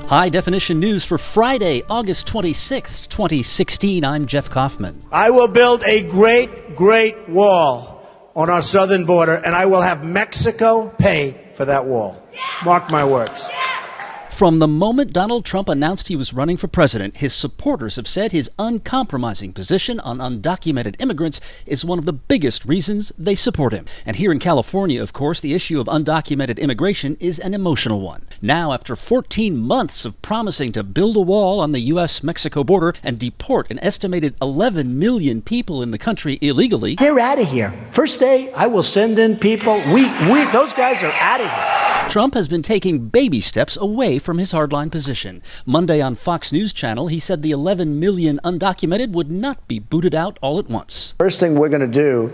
High definition news for Friday, August 26th, 2016. I'm Jeff Kaufman. I will build a great wall on our southern border, and I will have Mexico pay for that wall. Mark my words. From the moment Donald Trump announced he was running for president, his supporters have said his uncompromising position on undocumented immigrants is one of the biggest reasons they support him. And here in California, of course, the issue of undocumented immigration is an emotional one. Now, after 14 months of promising to build a wall on the U.S.-Mexico border and deport an estimated 11 million people in the country illegally, they're out of here. First day, I will send in people. Those guys are out of here. Trump has been taking baby steps away from his hardline position. Monday on Fox News Channel, he said the 11 million undocumented would not be booted out all at once. First thing we're going to do,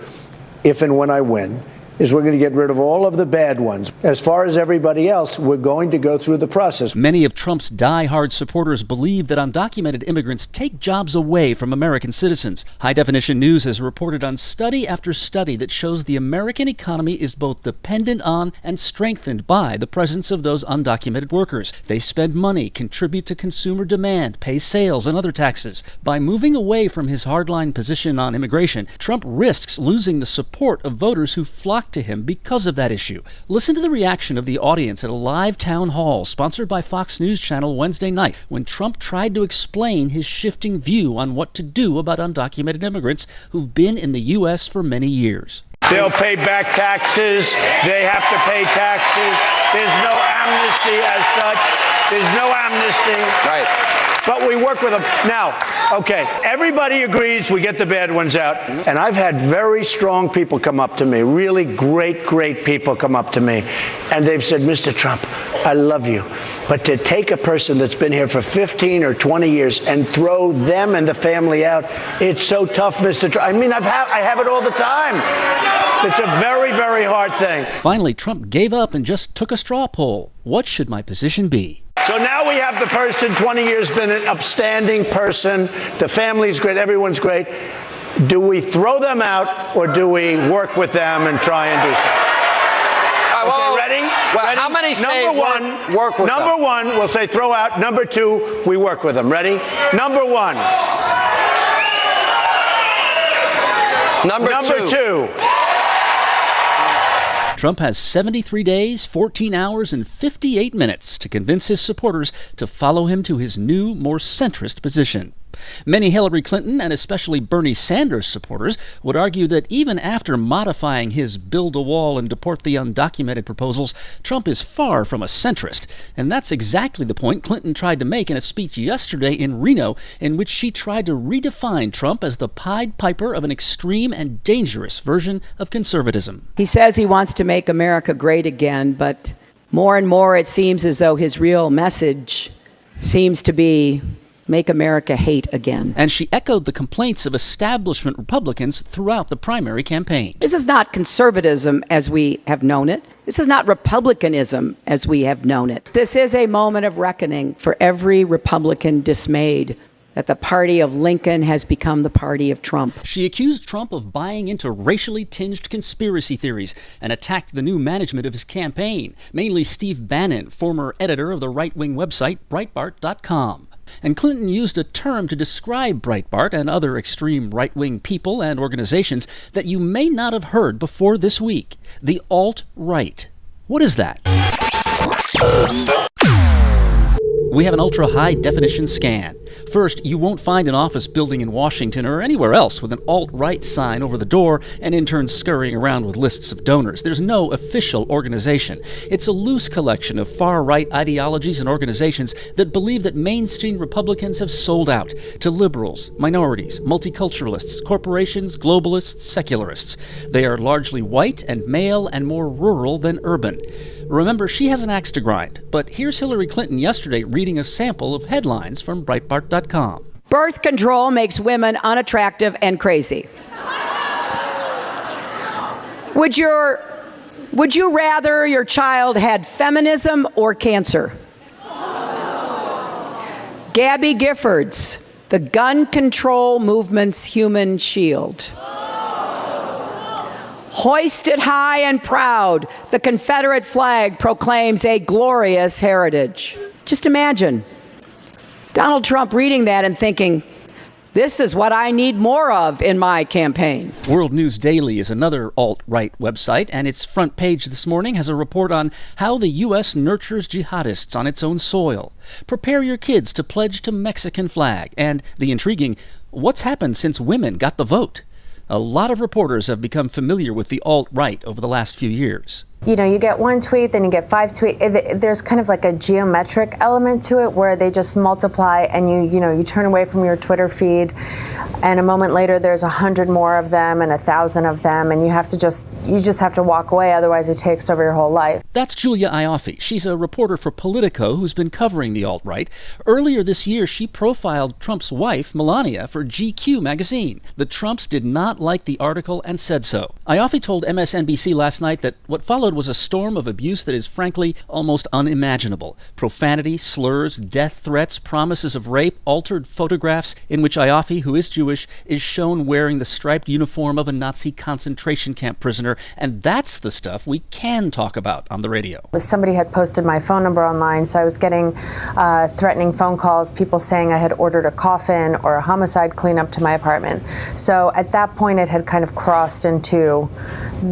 if and when I win, is we're going to get rid of all of the bad ones. As far as everybody else, we're going to go through the process. Many of Trump's die-hard supporters believe that undocumented immigrants take jobs away from American citizens. High Definition News has reported on study after study that shows the American economy is both dependent on and strengthened by the presence of those undocumented workers. They spend money, contribute to consumer demand, pay sales and other taxes. By moving away from his hardline position on immigration, Trump risks losing the support of voters who flock to him because of that issue. Listen to the reaction of the audience at a live town hall sponsored by Fox News Channel Wednesday night when Trump tried to explain his shifting view on what to do about undocumented immigrants who've been in the U.S. for many years. They'll pay back taxes. They have to pay taxes. There's no amnesty as such. There's no amnesty. Right. But we work with them. Now, okay, everybody agrees we get the bad ones out. And I've had very strong people come up to me, really great people come up to me. And they've said, Mr. Trump, I love you. But to take a person that's been here for 15 or 20 years and throw them and the family out, it's so tough, Mr. Trump. I mean, I have it all the time. It's a very hard thing. Finally, Trump gave up and just took a straw poll. What should my position be? So now we have the person, 20 years, been an upstanding person. The family's great. Everyone's great. Do we throw them out or do we work with them and try and do something? Okay, ready? Well, ready? how many say Number one, work with Number them? one, we'll say throw out. Number two, we work with them. Ready? Number one. Number two. Trump has 73 days, 14 hours, and 58 minutes to convince his supporters to follow him to his new, more centrist position. Many Hillary Clinton and especially Bernie Sanders supporters would argue that even after modifying his build a wall and deport the undocumented proposals, Trump is far from a centrist. And that's exactly the point Clinton tried to make in a speech yesterday in Reno, in which she tried to redefine Trump as the Pied Piper of an extreme and dangerous version of conservatism. He says he wants to make America great again, but more and more it seems as though his real message seems to be make America hate again. And she echoed the complaints of establishment Republicans throughout the primary campaign. This is not conservatism as we have known it. This is not republicanism as we have known it. This is a moment of reckoning for every Republican dismayed that the party of Lincoln has become the party of Trump. She accused Trump of buying into racially tinged conspiracy theories and attacked the new management of his campaign, mainly Steve Bannon, former editor of the right-wing website Breitbart.com. And Clinton used a term to describe Breitbart and other extreme right-wing people and organizations that you may not have heard before this week: the alt-right. What is that? We have an ultra-high definition scan. First, you won't find an office building in Washington or anywhere else with an alt-right sign over the door and interns scurrying around with lists of donors. There's no official organization. It's a loose collection of far-right ideologies and organizations that believe that mainstream Republicans have sold out to liberals, minorities, multiculturalists, corporations, globalists, secularists. They are largely white and male and more rural than urban. Remember, she has an axe to grind. But here's Hillary Clinton yesterday reading a sample of headlines from Breitbart.com. Birth control makes women unattractive and crazy. Would you rather your child had feminism or cancer? Gabby Giffords, the gun control movement's human shield. Hoisted high and proud, the Confederate flag proclaims a glorious heritage. Just imagine Donald Trump reading that and thinking, this is what I need more of in my campaign. World News Daily is another alt-right website, and its front page this morning has a report on how the U.S. nurtures jihadists on its own soil. Prepare your kids to pledge to Mexican flag, and the intriguing, what's happened since women got the vote? A lot of reporters have become familiar with the alt-right over the last few years. You know, you get one tweet, then you get 5 tweets. There's kind of like a geometric element to it where they just multiply, and you turn away from your Twitter feed, and a moment later there's 100 more of them and 1,000 of them, and you just have to walk away, otherwise it takes over your whole life. That's Julia Ioffe. She's a reporter for Politico who's been covering the alt-right. Earlier this year, she profiled Trump's wife, Melania, for GQ magazine. The Trumps did not like the article and said so. Ioffe told MSNBC last night that what followed was a storm of abuse that is frankly almost unimaginable. Profanity, slurs, death threats, promises of rape, altered photographs in which Ioffe, who is Jewish, is shown wearing the striped uniform of a Nazi concentration camp prisoner. And that's the stuff we can talk about on the radio. Somebody had posted my phone number online, so I was getting threatening phone calls, people saying I had ordered a coffin or a homicide cleanup to my apartment. So at that point, it had kind of crossed into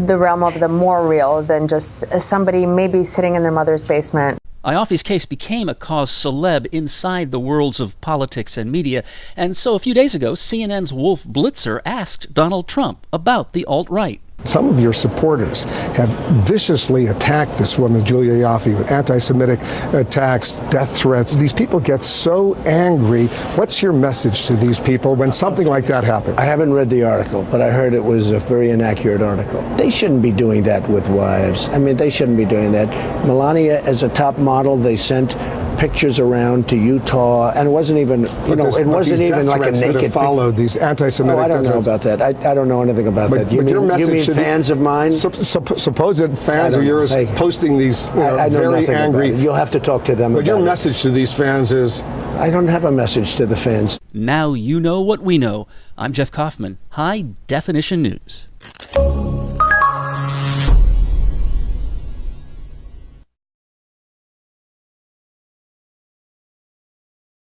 the realm of the more real than just somebody maybe sitting in their mother's basement. Ioffe's case became a cause celeb inside the worlds of politics and media, and so a few days ago, CNN's Wolf Blitzer asked Donald Trump about the alt-right. Some of your supporters have viciously attacked this woman, Julia Ioffe, with anti-Semitic attacks, death threats. These people get so angry. What's your message to these people when something like that happens? I haven't read the article, but I heard it was a very inaccurate article. They shouldn't be doing that with wives. I mean, they shouldn't be doing that. Melania, as a top model, they sent pictures around to Utah, and it wasn't even, it wasn't even like a naked. Followed these anti-Semitic. I don't know about that. I don't know anything about that. You mean fans of mine? Supposed fans of yours posting these very angry. You'll have to talk to them. But your message to these fans is, I don't have a message to the fans. Now you know what we know. I'm Jeff Kaufman, High Definition News.